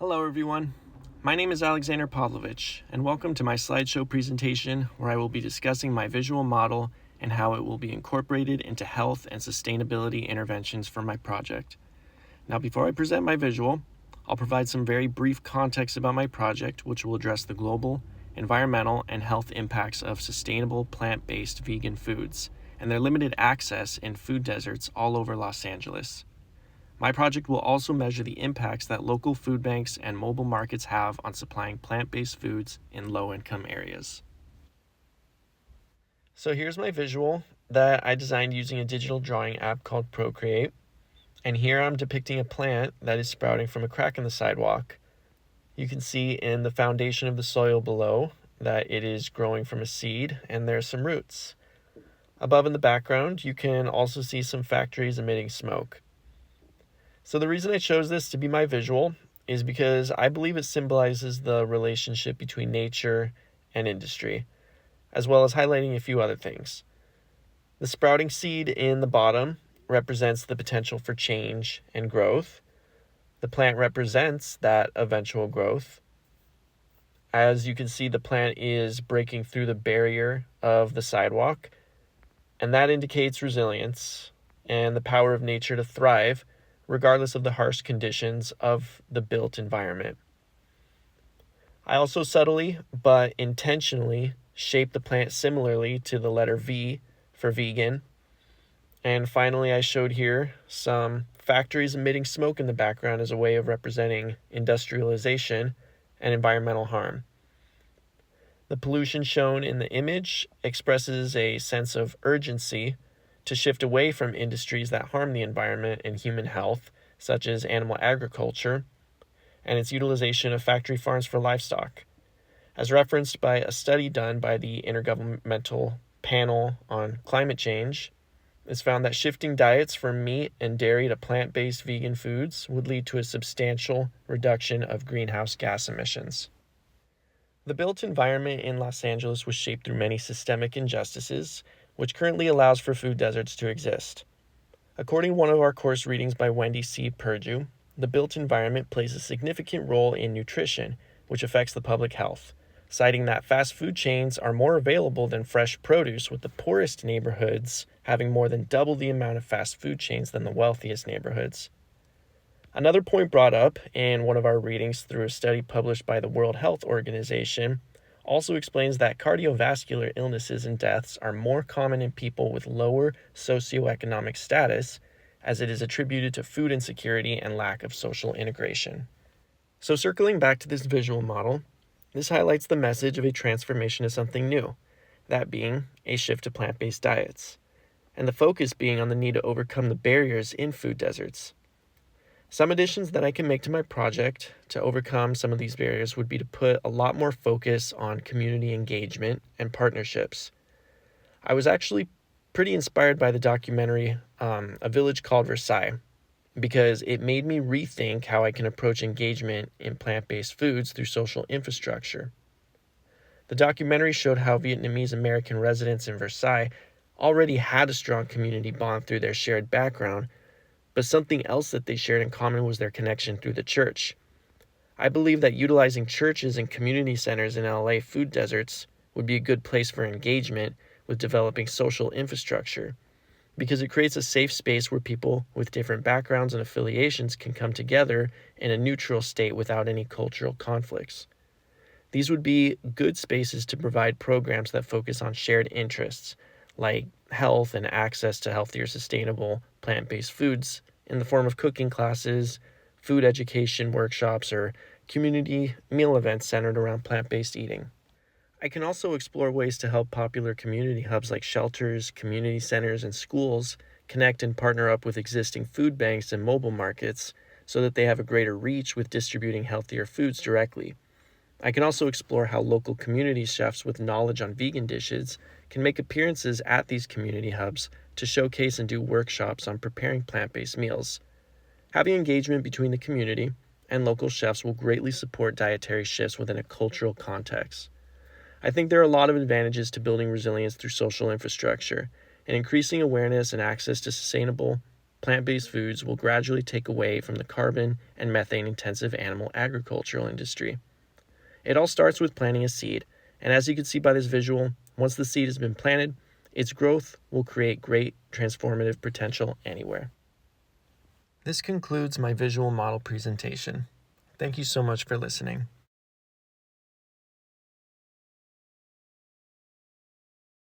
Hello everyone, my name is Alexander Pavlovich, and welcome to my slideshow presentation where I will be discussing my visual model and how it will be incorporated into health and sustainability interventions for my project. Now before I present my visual, I'll provide some very brief context about my project, which will address the global, environmental, and health impacts of sustainable plant-based vegan foods and their limited access in food deserts all over Los Angeles. My project will also measure the impacts that local food banks and mobile markets have on supplying plant-based foods in low-income areas. So here's my visual that I designed using a digital drawing app called Procreate. And here I'm depicting a plant that is sprouting from a crack in the sidewalk. You can see in the foundation of the soil below that it is growing from a seed and there's some roots. Above in the background, you can also see some factories emitting smoke. So the reason I chose this to be my visual is because I believe it symbolizes the relationship between nature and industry, as well as highlighting a few other things. The sprouting seed in the bottom represents the potential for change and growth. The plant represents that eventual growth. As you can see, the plant is breaking through the barrier of the sidewalk, and that indicates resilience and the power of nature to thrive regardless of the harsh conditions of the built environment. I also subtly but intentionally shape the plant similarly to the letter V for vegan. And finally, I showed here some factories emitting smoke in the background as a way of representing industrialization and environmental harm. The pollution shown in the image expresses a sense of urgency to shift away from industries that harm the environment and human health, such as animal agriculture, and its utilization of factory farms for livestock. As referenced by a study done by the Intergovernmental Panel on Climate Change, it's found that shifting diets from meat and dairy to plant-based vegan foods would lead to a substantial reduction of greenhouse gas emissions. The built environment in Los Angeles was shaped through many systemic injustices, which currently allows for food deserts to exist. According to one of our course readings by Wendy C. Perdue, the built environment plays a significant role in nutrition, which affects the public health, citing that fast food chains are more available than fresh produce, with the poorest neighborhoods having more than double the amount of fast food chains than the wealthiest neighborhoods. Another point brought up in one of our readings through a study published by the World Health Organization also explains that cardiovascular illnesses and deaths are more common in people with lower socioeconomic status, as it is attributed to food insecurity and lack of social integration. So circling back to this visual model, this highlights the message of a transformation to something new, that being a shift to plant-based diets, and the focus being on the need to overcome the barriers in food deserts. Some additions that I can make to my project to overcome some of these barriers would be to put a lot more focus on community engagement and partnerships. I was actually pretty inspired by the documentary A Village Called Versailles, because it made me rethink how I can approach engagement in plant-based foods through social infrastructure. The documentary showed how Vietnamese American residents in Versailles already had a strong community bond through their shared background, but something else that they shared in common was their connection through the church. I believe that utilizing churches and community centers in LA food deserts would be a good place for engagement with developing social infrastructure, because it creates a safe space where people with different backgrounds and affiliations can come together in a neutral state without any cultural conflicts. These would be good spaces to provide programs that focus on shared interests, like health and access to healthier, sustainable, plant-based foods in the form of cooking classes, food education workshops, or community meal events centered around plant-based eating. I can also explore ways to help popular community hubs like shelters, community centers, and schools connect and partner up with existing food banks and mobile markets so that they have a greater reach with distributing healthier foods directly. I can also explore how local community chefs with knowledge on vegan dishes can make appearances at these community hubs to showcase and do workshops on preparing plant-based meals. Having engagement between the community and local chefs will greatly support dietary shifts within a cultural context. I think there are a lot of advantages to building resilience through social infrastructure, and increasing awareness and access to sustainable plant-based foods will gradually take away from the carbon and methane-intensive animal agricultural industry. It all starts with planting a seed, and as you can see by this visual, once the seed has been planted, its growth will create great transformative potential anywhere. This concludes my visual model presentation. Thank you so much for listening.